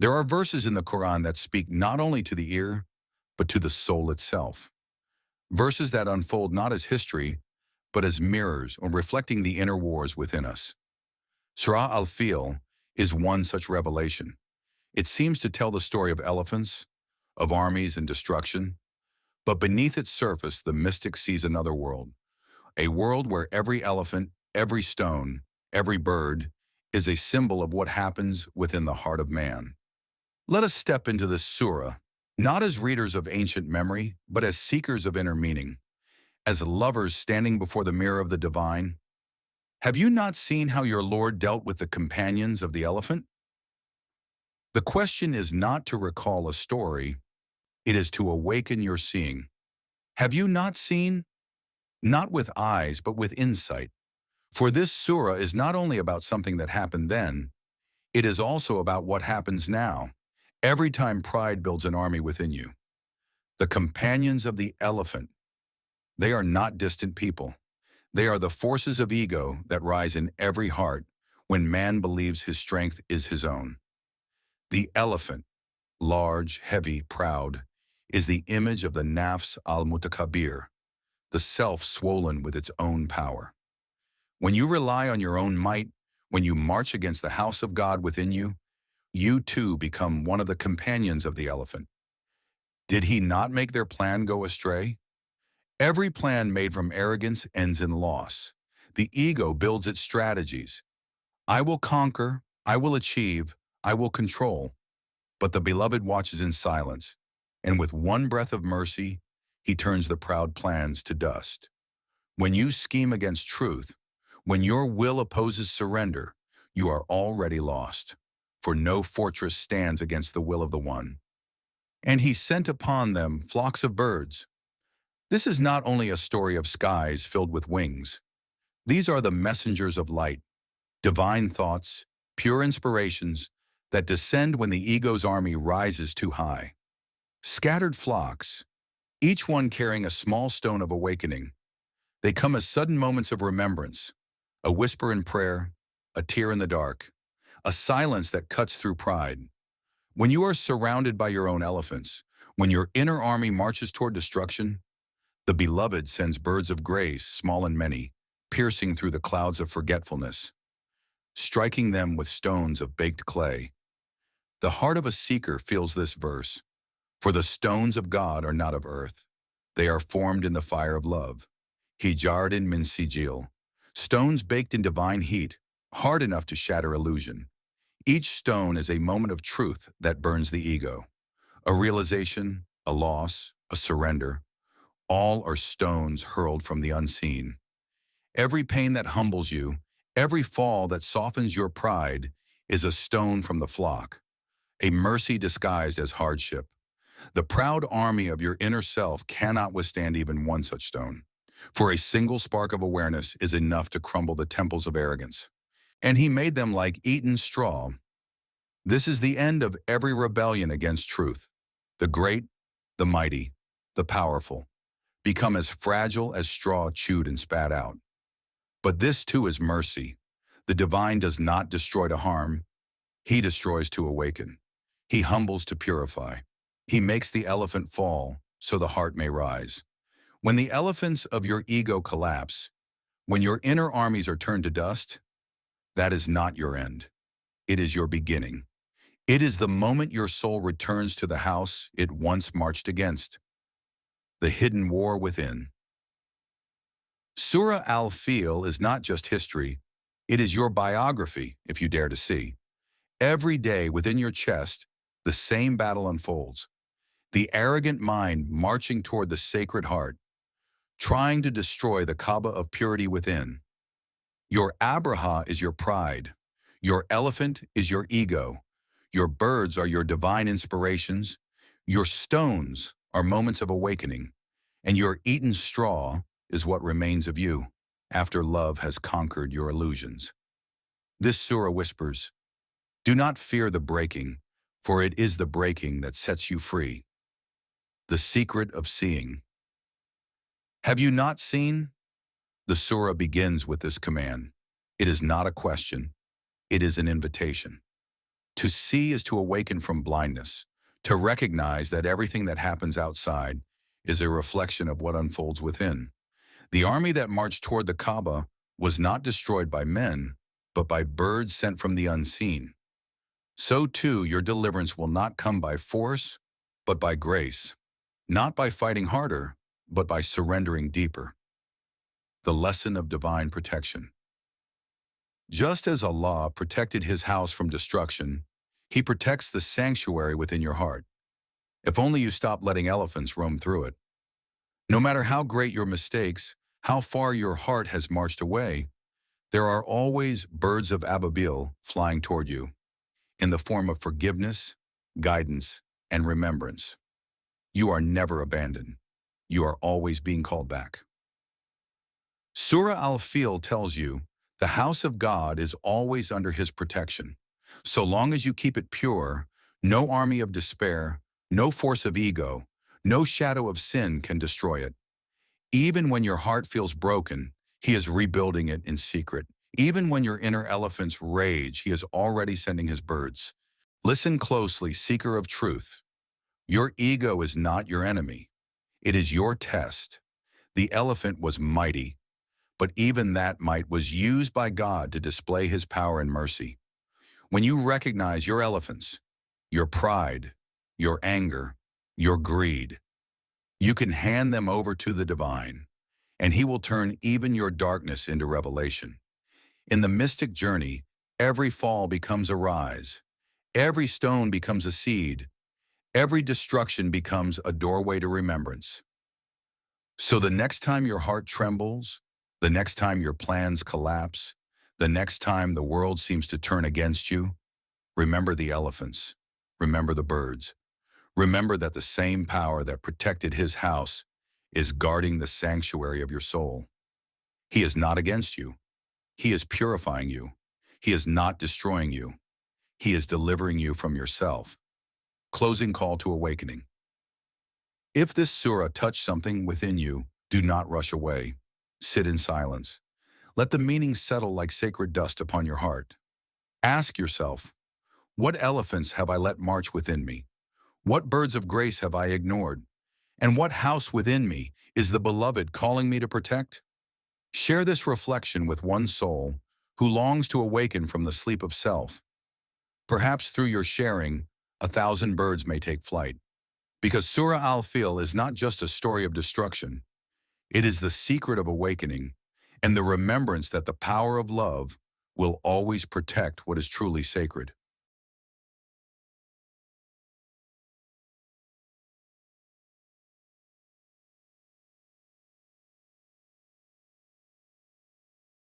There are verses in the Quran that speak not only to the ear, but to the soul itself. Verses that unfold not as history, but as mirrors or reflecting the inner wars within us. Surah Al-Fil is one such revelation. It seems to tell the story of elephants, of armies and destruction, but beneath its surface the mystic sees another world, a world where every elephant, every stone, every bird is a symbol of what happens within the heart of man. Let us step into this surah, not as readers of ancient memory, but as seekers of inner meaning, as lovers standing before the mirror of the divine. Have you not seen how your Lord dealt with the companions of the elephant? The question is not to recall a story, it is to awaken your seeing. Have you not seen? Not with eyes, but with insight. For this surah is not only about something that happened then, it is also about what happens now, every time pride builds an army within you. The companions of the elephant, they are not distant people. They are the forces of ego that rise in every heart when man believes his strength is his own. The elephant, large, heavy, proud, is the image of the nafs al-mutakabir, the self swollen with its own power. When you rely on your own might, when you march against the house of God within you, you too become one of the companions of the elephant. Did he not make their plan go astray? Every plan made from arrogance ends in loss. The ego builds its strategies. I will conquer, I will achieve, I will control. But the beloved watches in silence, and with one breath of mercy, he turns the proud plans to dust. When you scheme against truth, when your will opposes surrender, you are already lost, for no fortress stands against the will of the One. And he sent upon them flocks of birds. This is not only a story of skies filled with wings. These are the messengers of light, divine thoughts, pure inspirations that descend when the ego's army rises too high. Scattered flocks, each one carrying a small stone of awakening. They come as sudden moments of remembrance, a whisper in prayer, a tear in the dark, a silence that cuts through pride. When you are surrounded by your own elephants, when your inner army marches toward destruction, the beloved sends birds of grace, small and many, piercing through the clouds of forgetfulness, striking them with stones of baked clay. The heart of a seeker feels this verse, for the stones of God are not of earth. They are formed in the fire of love. Hijardin min sijil, stones baked in divine heat, hard enough to shatter illusion. Each stone is a moment of truth that burns the ego. A realization, a loss, a surrender. All are stones hurled from the unseen. Every pain that humbles you, every fall that softens your pride, is a stone from the flock, a mercy disguised as hardship. The proud army of your inner self cannot withstand even one such stone, for a single spark of awareness is enough to crumble the temples of arrogance. And he made them like eaten straw. This is the end of every rebellion against truth. The great, the mighty, the powerful become as fragile as straw chewed and spat out. But this too is mercy. The divine does not destroy to harm. He destroys to awaken. He humbles to purify. He makes the elephant fall so the heart may rise. When the elephants of your ego collapse, when your inner armies are turned to dust, that is not your end. It is your beginning. It is the moment your soul returns to the house it once marched against. The hidden war within. Surah Al-Fil is not just history, it is your biography, if you dare to see. Every day within your chest, the same battle unfolds. The arrogant mind marching toward the sacred heart, trying to destroy the Kaaba of purity within. Your Abraha is your pride. Your elephant is your ego. Your birds are your divine inspirations. Your stones are moments of awakening. And your eaten straw is what remains of you after love has conquered your illusions. This surah whispers, do not fear the breaking, for it is the breaking that sets you free. The secret of seeing. Have you not seen? The surah begins with this command. It is not a question, it is an invitation. To see is to awaken from blindness, to recognize that everything that happens outside is a reflection of what unfolds within. The army that marched toward the Kaaba was not destroyed by men, but by birds sent from the unseen. So too, your deliverance will not come by force, but by grace, not by fighting harder, but by surrendering deeper. The lesson of divine protection. Just as Allah protected his house from destruction, he protects the sanctuary within your heart. If only you stop letting elephants roam through it. No matter how great your mistakes, how far your heart has marched away, there are always birds of Ababil flying toward you, in the form of forgiveness, guidance, and remembrance. You are never abandoned. You are always being called back. Surah Al-Fil tells you, the house of God is always under his protection. So long as you keep it pure, no army of despair, no force of ego, no shadow of sin can destroy it. Even when your heart feels broken, he is rebuilding it in secret. Even when your inner elephants rage, he is already sending his birds. Listen closely, seeker of truth. Your ego is not your enemy. It is your test. The elephant was mighty, but even that might was used by God to display his power and mercy. When you recognize your elephants, your pride, your anger, your greed, you can hand them over to the divine, and he will turn even your darkness into revelation. In the mystic journey, every fall becomes a rise, every stone becomes a seed, every destruction becomes a doorway to remembrance. So the next time your heart trembles, the next time your plans collapse, the next time the world seems to turn against you, remember the elephants, remember the birds, remember that the same power that protected his house is guarding the sanctuary of your soul. He is not against you. He is purifying you. He is not destroying you. He is delivering you from yourself. Closing call to awakening. If this surah touched something within you, do not rush away. Sit in silence. Let the meaning settle like sacred dust upon your heart. Ask yourself, what elephants have I let march within me? What birds of grace have I ignored? And what house within me is the beloved calling me to protect? Share this reflection with one soul who longs to awaken from the sleep of self. Perhaps through your sharing, 1,000 birds may take flight. Because Surah Al-Fil is not just a story of destruction. It is the secret of awakening and the remembrance that the power of love will always protect what is truly sacred.